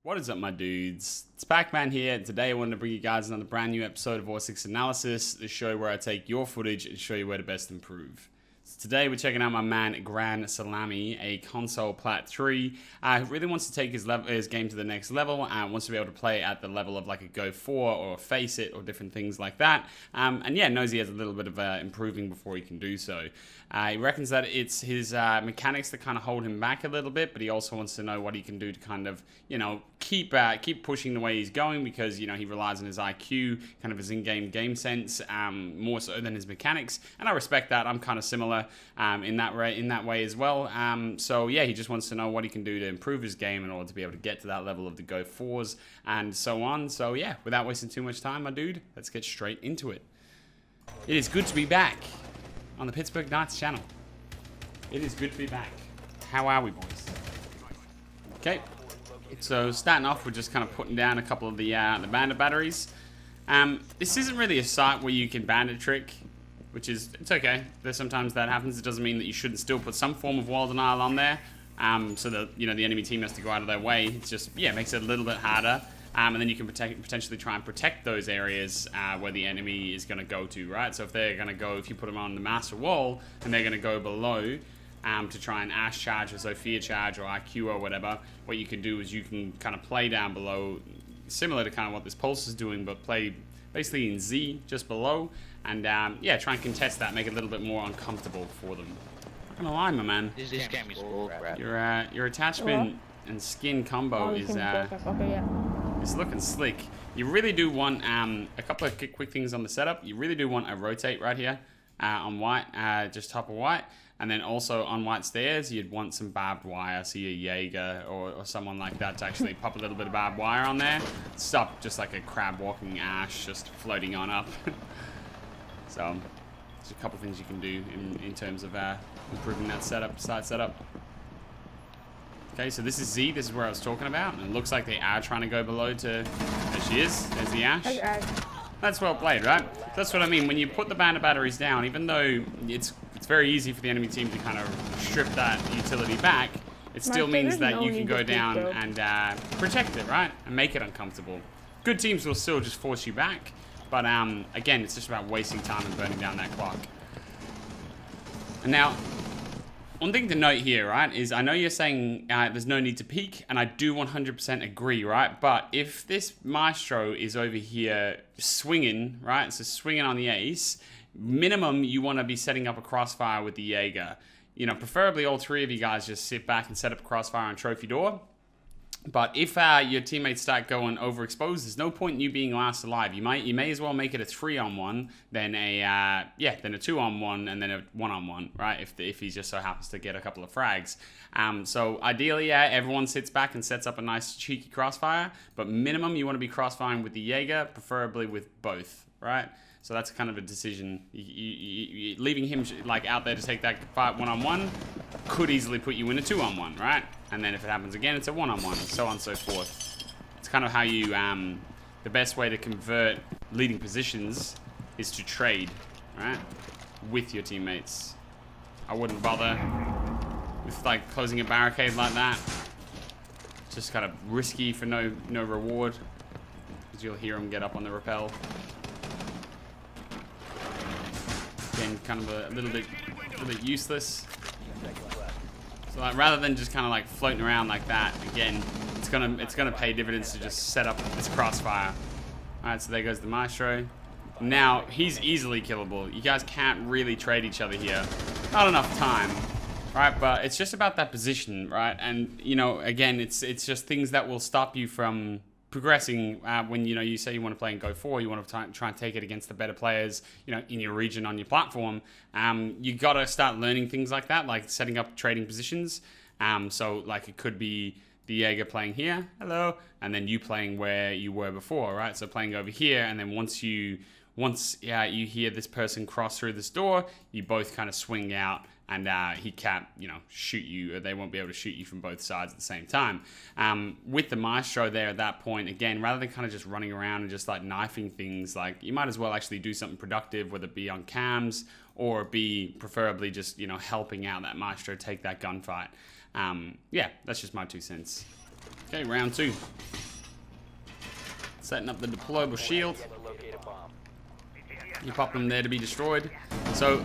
What is up, my dudes? It's Pacman here. Today I wanted to bring you guys another brand new episode of War6 Analysis, the show where I take your footage and show you where to best improve. So today we're checking out my man Gran Salami, a console Plat 3. Who really wants to take his game to the next level and wants to be able to play at the level of like a Go 4 or Face It or different things like that. And yeah, knows he has a little bit of improving before he can do so. He reckons that it's his mechanics that kind of hold him back a little bit, but he also wants to know what he can do to kind of, you know, keep pushing the way he's going, because, you know, he relies on his IQ, kind of his in-game sense, more so than his mechanics. And I respect that. I'm kind of similar in that way as well. So yeah, he just wants to know what he can do to improve his game in order to be able to get to that level of the Go 4s and so on. So yeah, without wasting too much time, my dude, let's get straight into it. It is good to be back on the Pittsburgh Knights channel. It is good to be back. How are we, boys? Okay, so starting off, we're just kind of putting down a couple of the bandit batteries. This isn't really a site where you can bandit trick, which is, it's okay. There's sometimes that happens. It doesn't mean that you shouldn't still put some form of wall denial on there, so that, you know, the enemy team has to go out of their way. It's just, yeah, it makes it a little bit harder. And then you can potentially try and protect those areas where the enemy is going to go to, right? So if they're going to go, if you put them on the master wall, and they're going to go below to try and Ash charge or Sophia charge or IQ or whatever, what you can do is you can kind of play down below, similar to kind of what this Pulse is doing, but play basically in Z just below, and yeah, try and contest that, make it a little bit more uncomfortable for them. Not gonna lie, my man. This game is bull crap. Your attachment and skin combo is it's looking slick. You really do want a couple of quick things on the setup. You really do want a rotate right here on white, just top of white, and then also on white stairs you'd want some barbed wire, so your Jaeger or someone like that to actually pop a little bit of barbed wire on there. Stop just like a crab walking Ash just floating on up. So there's a couple of things you can do in terms of improving that site setup. Okay, so this is Z. This is where I was talking about. And it looks like they are trying to go below to... There she is. There's the Ash. That's well played, right? That's what I mean. When you put the bandit batteries down, even though it's very easy for the enemy team to kind of strip that utility back, it still means that you can go down and protect it, right? And make it uncomfortable. Good teams will still just force you back. But again, it's just about wasting time and burning down that clock. And now... one thing to note here, right, is I know you're saying there's no need to peek, and I do 100% agree, right? But if this Maestro is over here swinging, right, so swinging on the ace, minimum you want to be setting up a crossfire with the Jaeger. You know, preferably all three of you guys just sit back and set up a crossfire on trophy door. But if your teammates start going overexposed, there's no point in you being last alive. You may as well make it a 3-on-1 than a 2-on-1 and then a 1-on-1, right? If he just so happens to get a couple of frags. So ideally, yeah, everyone sits back and sets up a nice cheeky crossfire. But minimum, you want to be crossfiring with the Jaeger, preferably with both, right? So that's kind of a decision. Leaving him like out there to take that fight 1-on-1 could easily put you in a 2-on-1, right? And then if it happens again, it's a 1-on-1, and so on and so forth. It's kind of how you, the best way to convert leading positions is to trade, right? With your teammates. I wouldn't bother with like closing a barricade like that. It's just kind of risky for no reward, because you'll hear him get up on the rappel. Again, kind of a little bit useless. So like, rather than just kind of like floating around like that, again, it's gonna pay dividends to just set up this crossfire. All right, so there goes the Maestro. Now he's easily killable. You guys can't really trade each other here. Not enough time, right? But it's just about that position, right? And you know, again, it's just things that will stop you from progressing when, you know, you say you want to play in Go 4, you want to try and take it against the better players, you know, in your region, on your platform. You got to start learning things like that, like setting up trading positions. So like it could be the Jaeger playing here, hello, and then you playing where you were before, right? So playing over here, and then once you hear this person cross through this door, you both kind of swing out, and he can't, you know, shoot you, or they won't be able to shoot you from both sides at the same time. With the Maestro there at that point, again, rather than kind of just running around and just like knifing things, like you might as well actually do something productive, whether it be on cams or be preferably just, you know, helping out that Maestro take that gunfight. Yeah, that's just my 2 cents. Okay, round 2. Setting up the deployable shield. You pop them there to be destroyed. So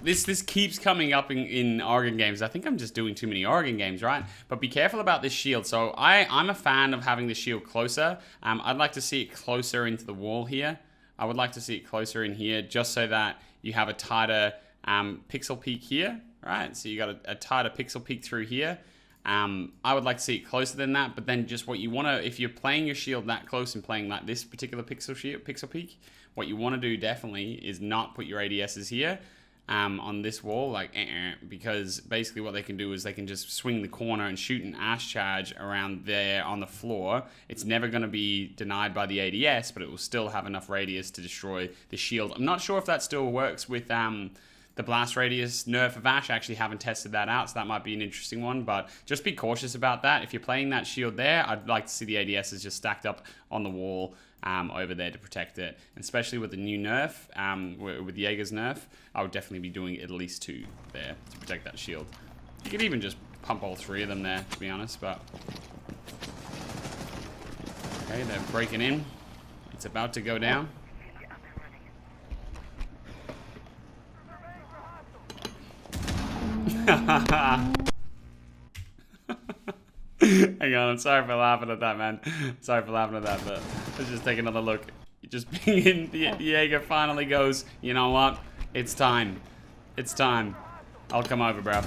this keeps coming up in Oregon games. I think I'm just doing too many Oregon games, right? But be careful about this shield. So I'm a fan of having the shield closer. I'd like to see it closer into the wall here. I would like to see it closer in here, just so that you have a tighter pixel peak here, right? So you got a tighter pixel peak through here. I would like to see it closer than that, but then just what you want to, if you're playing your shield that close and playing like this particular pixel peak, what you want to do definitely is not put your ADSs here on this wall, like because basically what they can do is they can just swing the corner and shoot an ash charge around there on the floor. It's never going to be denied by the ADS, but it will still have enough radius to destroy the shield. I'm not sure if that still works with the blast radius nerf of Ash. I actually haven't tested that out, so that might be an interesting one, but just be cautious about that. If you're playing that shield there, I'd like to see the ADSs just stacked up on the wall over there to protect it. And especially with the new nerf, with Jaeger's nerf, I would definitely be doing at least 2 there to protect that shield. You could even just pump all 3 of them there, to be honest, but... Okay, they're breaking in. It's about to go down. Hang on, I'm sorry for laughing at that, man. Sorry for laughing at that, but let's just take another look. Just being in, the Jaeger finally goes, you know what? It's time. It's time. I'll come over, bro.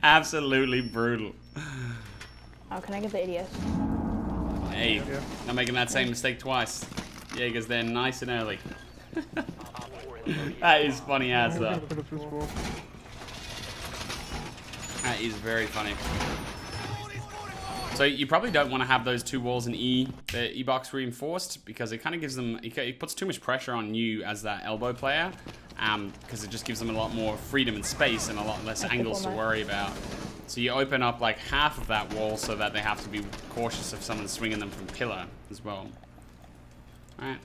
Absolutely brutal. Oh, can I get the ADS? Hey, not making that same mistake twice. Jaeger's there nice and early. That is funny as though. That is very funny. So you probably don't want to have those 2 walls in the E-box reinforced, because it kind of gives them, it puts too much pressure on you as that elbow player, because it just gives them a lot more freedom and space and a lot less angles to worry about. So you open up like half of that wall so that they have to be cautious if someone's swinging them from pillar as well. All right.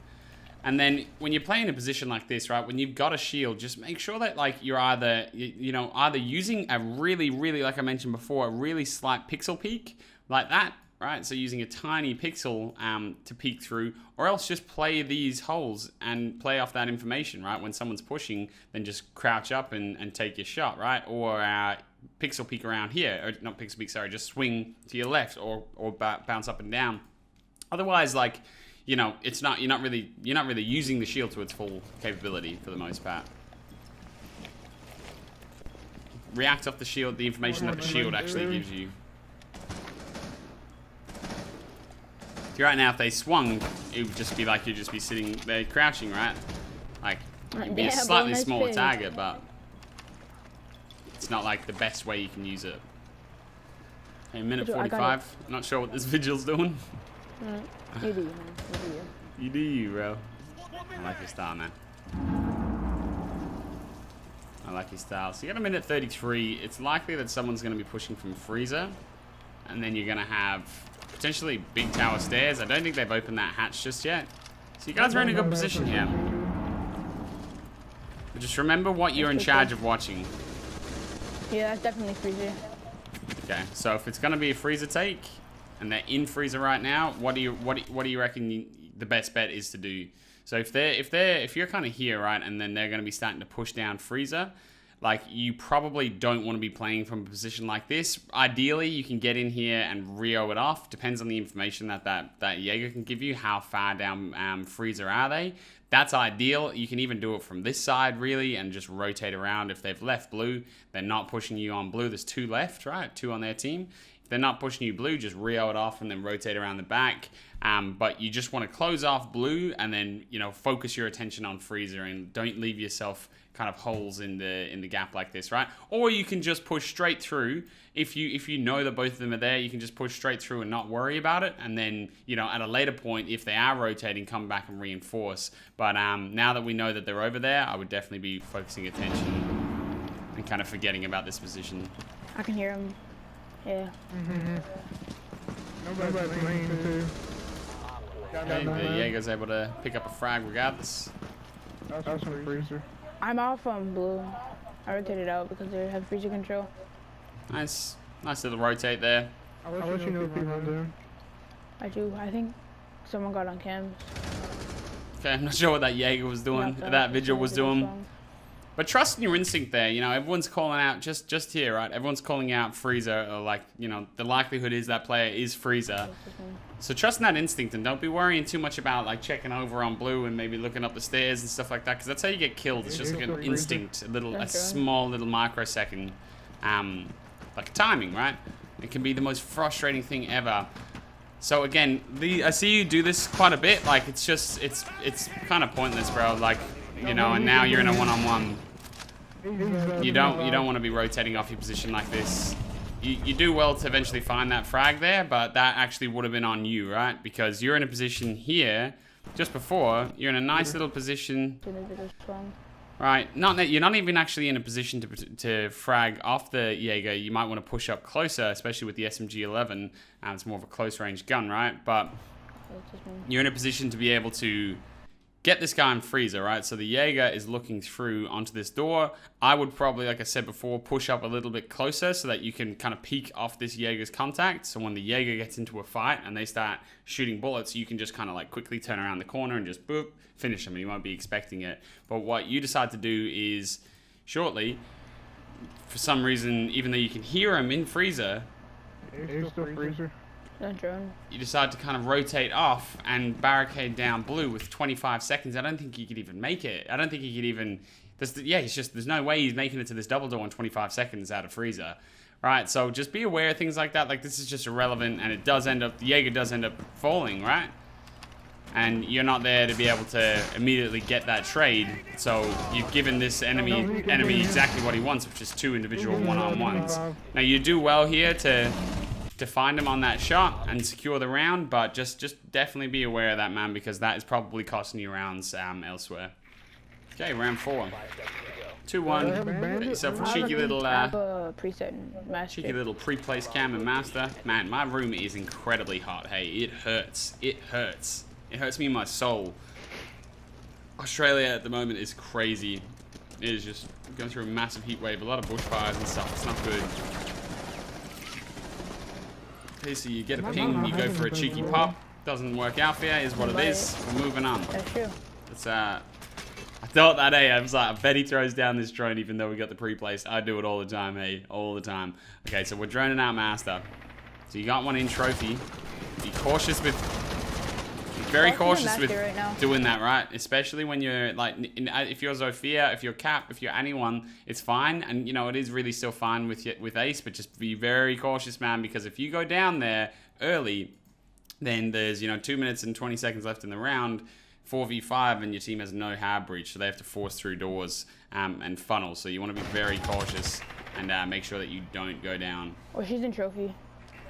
And then when you're playing a position like this, right, when you've got a shield, just make sure that like you're either, either using a really, like I mentioned before, a really slight pixel peak like that, right? So using a tiny pixel to peek through, or else just play these holes and play off that information, right? When someone's pushing, then just crouch up and take your shot, right? Or pixel peek around here, or not pixel peek, sorry, just swing to your left or bounce up and down. Otherwise, like, it's not, you're not really using the shield to its full capability for the most part. React off the shield, the information that the shield actually gives you. See, right now, if they swung, it would just be like you'd just be sitting there crouching, right? Like, it'd be a slightly smaller target, but it's not like the best way you can use it. Okay, minute 45. I'm not sure what this vigil's doing. You do, man. You do you, bro. I like your style, man. I like your style. So you got a minute 33. It's likely that someone's going to be pushing from freezer. And then you're going to have potentially big tower stairs. I don't think they've opened that hatch just yet. So you guys are in a good position here. But just remember what you're in charge of watching. Yeah, that's definitely freezer. Okay, so if it's going to be a freezer take, and they're in freezer right now, what do you reckon the best bet is to do? So if you're kind of here, right, and then they're going to be starting to push down freezer, like, you probably don't want to be playing from a position like this. Ideally, you can get in here and Rio it off. Depends on the information that Jaeger can give you. How far down freezer are they? That's ideal. You can even do it from this side, really, and just rotate around. If they've left blue, they're not pushing you on blue. There's 2 left, right? 2 on their team. They're not pushing you blue, just Rio it off and then rotate around the back. But you just want to close off blue and then, focus your attention on freezer and don't leave yourself kind of holes in the gap like this, right? Or you can just push straight through. If you know that both of them are there, you can just push straight through and not worry about it. And then, at a later point, if they are rotating, come back and reinforce. But now that we know that they're over there, I would definitely be focusing attention and kind of forgetting about this position. I can hear them. Yeah. Nobody's playing too. Okay, the Jaeger's able to pick up a frag regardless. That's from freezer. I'm off on blue. I rotated out because they have freezer control. Nice. Nice little rotate there. I'll let you know if he runs in. I do. I think someone got on cams. Okay, I'm not sure what that Jaeger was doing, Yeah, that Vigil was doing. wrong. But trust in your instinct there. You know, everyone's calling out, just here, right? Everyone's calling out Freezer, or like, you know, the likelihood is that player is Freezer. So trust in that instinct and don't be worrying too much about like checking over on blue and maybe looking up the stairs and stuff like that, because that's how you get killed. It's just like an instinct, a small little microsecond, like timing, right? It can be the most frustrating thing ever. So again, I see you do this quite a bit. Like it's kind of pointless, bro. Like, you know, and now you're in a one-on-one. You don't want to be rotating off your position like this. You do well to eventually find that frag there, but that actually would have been on you, right? Because you're in a position here, just before, you're in a nice little position. Right, you're not even actually in a position to frag off the Jaeger. You might want to push up closer, especially with the SMG-11. It's more of a close-range gun, right? But you're in a position to be able to get this guy in freezer, right? So the Jaeger is looking through onto this door. I would probably, like I said before, push up a little bit closer so that you can kind of peek off this Jaeger's contact. So when the Jaeger gets into a fight and they start shooting bullets, you can just kind of like quickly turn around the corner and just boop, finish them. You won't be expecting it. But what you decide to do is shortly, for some reason, even though you can hear him in freezer, He's still freezer. you decide to kind of rotate off and barricade down blue with 25 seconds. I don't think he could even make it. I don't think he could even... there's no way he's making it to this double door in 25 seconds out of freezer. Right, so just be aware of things like that. Like, this is just irrelevant, and the Jaeger does end up falling, right? And you're not there to be able to immediately get that trade. So you've given this enemy exactly what he wants, which is 2 individual one-on-ones. Now, you do well here to find him on that shot and secure the round, but just definitely be aware of that, man, because that is probably costing you rounds elsewhere. Okay, round 4. 2-1. Get yourself a cheeky little pre-placed cam and master. Man, my room is incredibly hot. Hey, it hurts. It hurts. It hurts me in my soul. Australia at the moment is crazy. It is just going through a massive heat wave, a lot of bushfires and stuff. It's not good. Okay, so you get a ping, you go for a cheeky pop. Doesn't work out for you, is what it is. We're moving on. That's true. It's I thought that, hey, I was like, I bet he throws down this drone even though we got the pre-placed. I do it all the time, hey, all the time. Okay, so we're droning out master. So you got one in trophy. Be cautious with, very cautious with doing that, right? Especially when you're like, if you're Zofia, if you're Cap, if you're anyone, it's fine. And you know, it is really still fine with Ace, but just be very cautious, man, because if you go down there early, then there's, 2 minutes and 20 seconds left in the round, 4v5, and your team has no hard breach, so they have to force through doors and funnel. So you want to be very cautious and make sure that you don't go down. Oh, she's in trophy.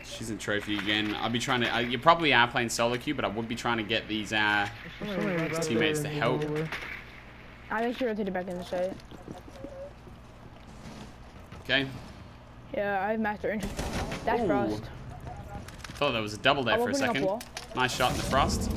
She's in trophy again. I'll be trying to... you probably are playing solo queue, but I would be trying to get these teammates to help. I think she rotated back in the site. Okay. Yeah, I have master entry. That's frost. Thought there was a double there for a second. Nice shot in the frost.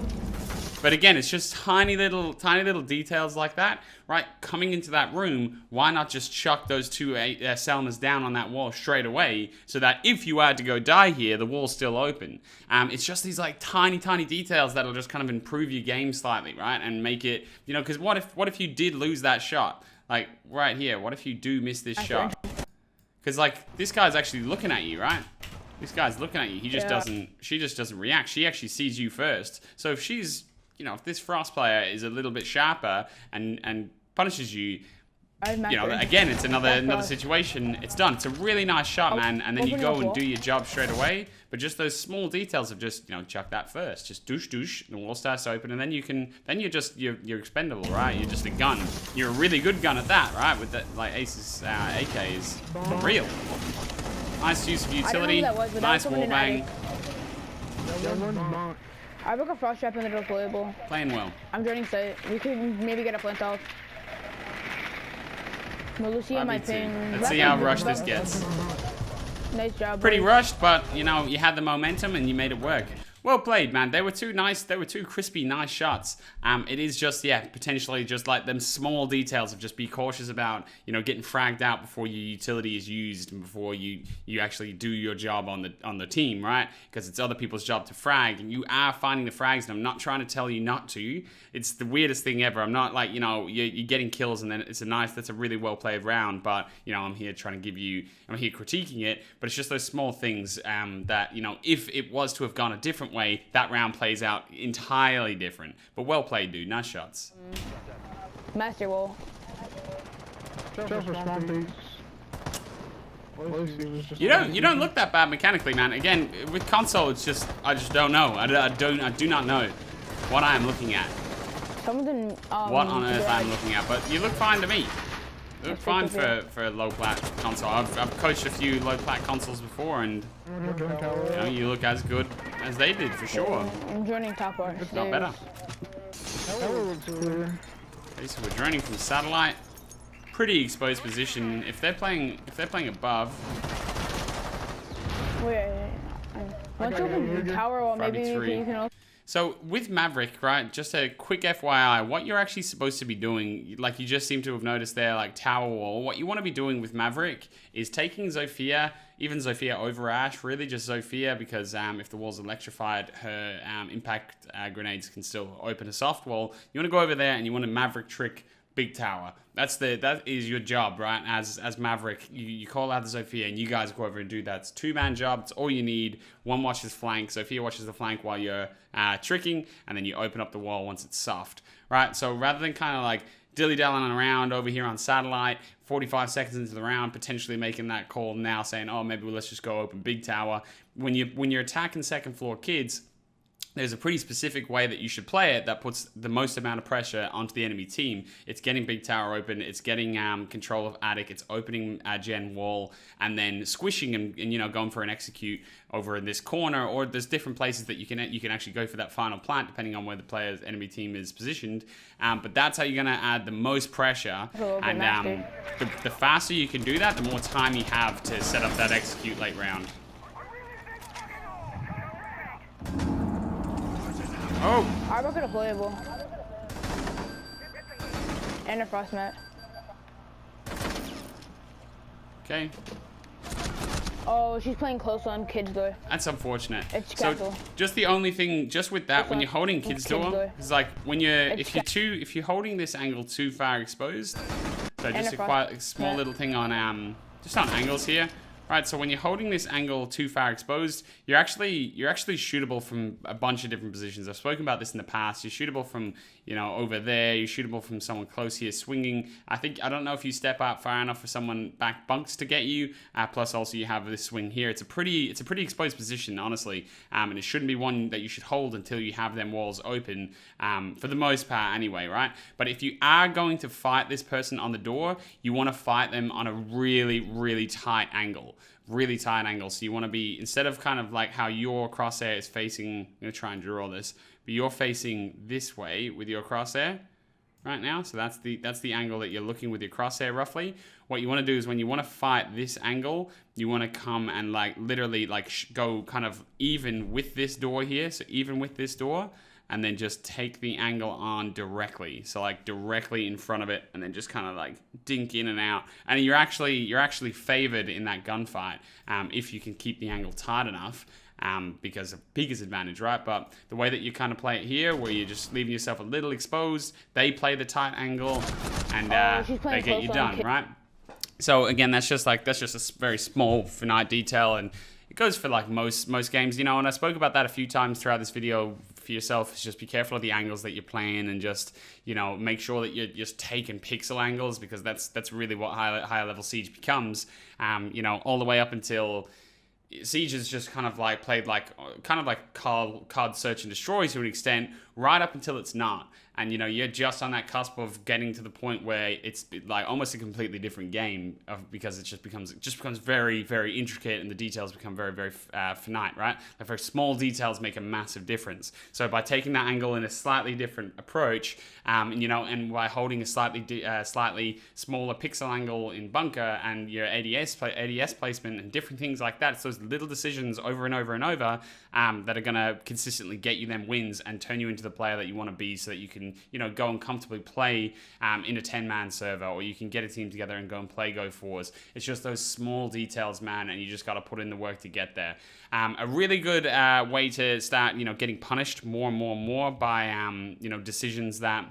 But again, it's just tiny little details like that, right? Coming into that room, why not just chuck those 2 Selmas down on that wall straight away, so that if you had to go die here, the wall's still open. It's just these like tiny details that'll just kind of improve your game slightly, right? And make it, because what if you did lose that shot? Like right here, what if you do miss this shot? Because like this guy's actually looking at you, right? This guy's looking at you. He just doesn't. She just doesn't react. She actually sees you first. So if she's, if this Frost player is a little bit sharper and punishes you, again, it's another situation. It's done. It's a really nice shot, man. And then you go and do your job straight away. But just those small details of just, chuck that first. Just douche, and the wall starts open, and then you're expendable, right? You're just a gun. You're a really good gun at that, right? With that, like Ace's AK is real. Nice use of utility. Nice wallbang. I broke a frost trap in the deployable. Playing well. I'm joining site. We could maybe get a flint off. Lucia might ping. Let's see how rushed this gets. Nice job. Pretty rushed, but you had the momentum and you made it work. Well played, man. They were two nice, they were two crispy, nice shots. It is just, yeah, potentially just like them small details of just be cautious about, you know, getting fragged out before your utility is used and before you actually do your job on the team, right? Because it's other people's job to frag, and you are finding the frags, and I'm not trying to tell you not to. It's the weirdest thing ever. I'm not like, you know, you're getting kills and then that's a really well played round, but, you know, I'm here trying to give you, I'm here critiquing it, but it's just those small things that, you know, if it was to have gone a different way, that round plays out entirely different. But well played, dude. Nice shots. Master wall. You don't look that bad mechanically, man. Again, with console, it's just I just don't know. I do not know what I am looking at. Some of them. What on earth I'm looking at? But you look fine to me. You look fine for a low plat console. I've coached a few low plat consoles before, and you know, you look as good as they did for sure. I'm joining top bar. If not better. Okay, so we're droning from satellite. Pretty exposed position. If they're playing above. Wait. Once you open tower, or maybe you can. So with Maverick, right, just a quick FYI, what you're actually supposed to be doing, like you just seem to have noticed there, like tower wall, what you want to be doing with Maverick is taking Zofia, even Zofia over Ash, really just Zofia, because if the wall's electrified, her impact grenades can still open a soft wall. You want to go over there and you want to Maverick trick big tower. That is your job, right? As Maverick, you call out the Zofia and you guys go over and do that. It's a two-man job. It's all you need. One watches flank. Zofia watches the flank while you're tricking, and then you open up the wall once it's soft, right? So rather than kind of like dilly-dallying around over here on satellite, 45 seconds into the round, potentially making that call now, saying, oh, maybe let's just go open big tower. When you're attacking second floor kids, there's a pretty specific way that you should play it that puts the most amount of pressure onto the enemy team. It's getting big tower open, it's getting control of attic, it's opening gen wall, and then squishing and you know, going for an execute over in this corner, or there's different places that you can actually go for that final plant depending on where the player's enemy team is positioned. But that's how you're going to add the most pressure, and the faster you can do that, the more time you have to set up that execute late round. Oh! I'm not gonna playable. And a frost mat. Okay. Oh, she's playing close on kids door. That's unfortunate. It's so castle. just the only thing, just with that, when you're holding kids door, it's like when if you're holding this angle too far exposed. So just a quite small little thing on just on angles here. Right, so when you're holding this angle too far exposed, you're actually shootable from a bunch of different positions. I've spoken about this in the past. You're shootable from, you know, over there. You're shootable from someone close here swinging. I don't know if you step out far enough for someone back bunks to get you. Plus also you have this swing here. It's a pretty exposed position, honestly. And it shouldn't be one that you should hold until you have them walls open, for the most part anyway, right? But if you are going to fight this person on the door, you want to fight them on a really, really tight angle. Really tight angle. So you want to be, instead of kind of like how your crosshair is facing, I'm going to try and draw this, but you're facing this way with your crosshair right now. So that's the angle that you're looking with your crosshair roughly. What you want to do is when you want to fight this angle, you want to come and like literally like go kind of even with this door here. So even with this door, and then just take the angle on directly. So like directly in front of it, and then just kind of like dink in and out. And you're actually favored in that gunfight if you can keep the angle tight enough, because of Pika's advantage, right? But the way that you kind of play it here, where you're just leaving yourself a little exposed, they play the tight angle, and they get you done, right? So again, that's just a very small finite detail, and it goes for like most games, you know. And I spoke about that a few times throughout this video. For yourself, is just be careful of the angles that you're playing, and just, you know, make sure that you're just taking pixel angles, because that's really what higher level Siege becomes. You know, all the way up until Siege is just kind of like played like card search and destroy to an extent, right up until it's not. And, you know, you're just on that cusp of getting to the point where it's like almost a completely different game because it just becomes very, very intricate, and the details become very, very finite, right? Like very small details make a massive difference. So by taking that angle in a slightly different approach, you know, and by holding a slightly smaller pixel angle in bunker and your ADS placement and different things like that, it's those little decisions over and over and over that are going to consistently get you them wins and turn you into the player that you want to be, so that you can, you know, go and comfortably play in a 10-man server, or you can get a team together and go and play Go 4s. It's just those small details, man, and you just got to put in the work to get there. A really good way to start, you know, getting punished more and more by, you know, decisions that,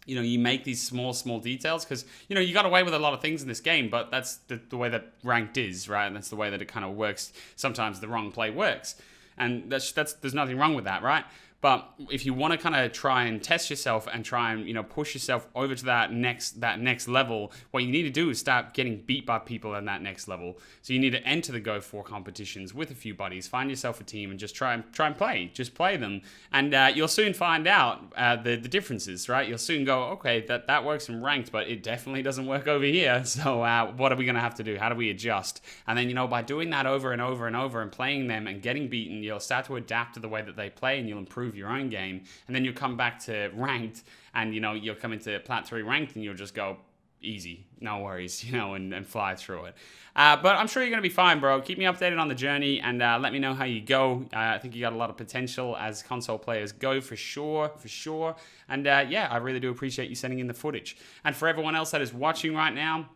you know, you make these small details, because, you know, you got away with a lot of things in this game, but that's the way that ranked is, right? And that's the way that it kind of works. Sometimes the wrong play works. And that's there's nothing wrong with that, right? But if you want to kind of try and test yourself and try and, you know, push yourself over to that next level, what you need to do is start getting beat by people at that next level. So you need to enter the Go 4 competitions with a few buddies, find yourself a team, and just try and play. Just play them, and you'll soon find out the differences, right? You'll soon go, okay, that works in ranked, but it definitely doesn't work over here. So what are we gonna have to do? How do we adjust? And then, you know, by doing that over and over and over and playing them and getting beaten, you'll start to adapt to the way that they play, and you'll improve your own game. And then you'll come back to ranked, and, you know, you'll come into Plat 3 ranked, and you'll just go easy, no worries, you know, and fly through it. But I'm sure you're gonna be fine, bro. Keep me updated on the journey, and let me know how you go. I think you got a lot of potential as console players go, for sure. And yeah, I really do appreciate you sending in the footage. And for everyone else that is watching right now,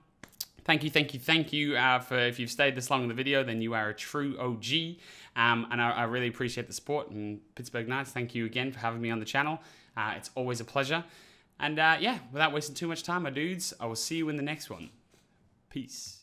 thank you for, if you've stayed this long in the video, then you are a true OG. And I really appreciate the support. And Pittsburgh Knights, thank you again for having me on the channel. It's always a pleasure. And yeah, without wasting too much time, my dudes, I will see you in the next one. Peace.